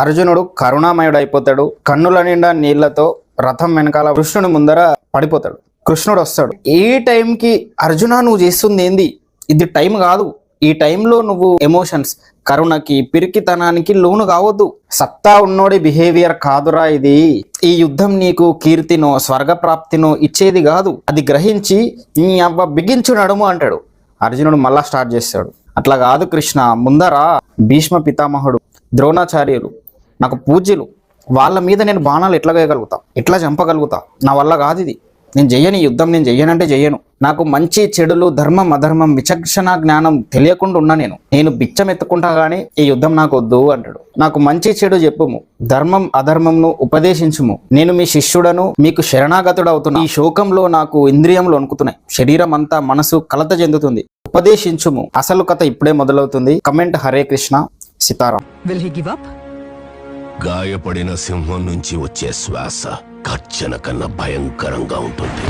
అర్జునుడు కరుణామయుడు అయిపోతాడు. కన్నుల నిండా నీళ్లతో రథం వెనకాల కృష్ణుని ముందర పడిపోతాడు. కృష్ణుడు వస్తాడు. ఈ టైంకి అర్జున నువ్వు చేస్తుంది ఏంది, ఇది టైం కాదు, ఈ టైంలో నువ్వు ఎమోషన్స్, కరుణకి, పిరికితనానికి లోను కావద్దు. సత్తా ఉన్నోడి బిహేవియర్ కాదురా ఇది. ఈ యుద్ధం నీకు కీర్తినో స్వర్గప్రాప్తినో ఇచ్చేది కాదు. అది గ్రహించి నీ అవ్వ బిగించు నడుము అంటాడు. అర్జునుడు మళ్ళా స్టార్ట్ చేస్తాడు. అట్లా కాదు కృష్ణ, ముందర భీష్మ పితామహుడు, ద్రోణాచార్యులు నాకు పూజ్యులు, వాళ్ళ మీద నేను బాణాలు ఎట్లా వేయగలుగుతా, ఎట్లా చంపగలుగుతా, నా వల్ల కాదు ఇది, నేను చెయ్యను, ఈ యుద్ధం నేను చెయ్యనంటే చెయ్యను. నాకు మంచి చెడులు, ధర్మం అధర్మం విచక్షణ జ్ఞానం తెలియకుండా ఉన్నా నేను బిచ్చం ఎత్తుకుంటా కానీ ఈ యుద్ధం నాకు వద్దు అంటాడు. నాకు మంచి చెడు చెప్పుము, ధర్మం అధర్మంను ఉపదేశించుము, నేను మీ శిష్యుడను, మీకు శరణాగతుడవుతున్నా. ఈ శోకంలో నాకు ఇంద్రియములు వణుకుతున్నాయి, శరీరం అంతా మనసు కలత చెందుతుంది, ఉపదేశించుము. అసలు కథ ఇప్పుడే మొదలవుతుంది. కమెంట్ హరే కృష్ణ, సీతారాం. గాయపడిన సింహం నుంచి వచ్చే శ్వాస గర్జన కన్నా భయంకరంగా ఉంటుంది.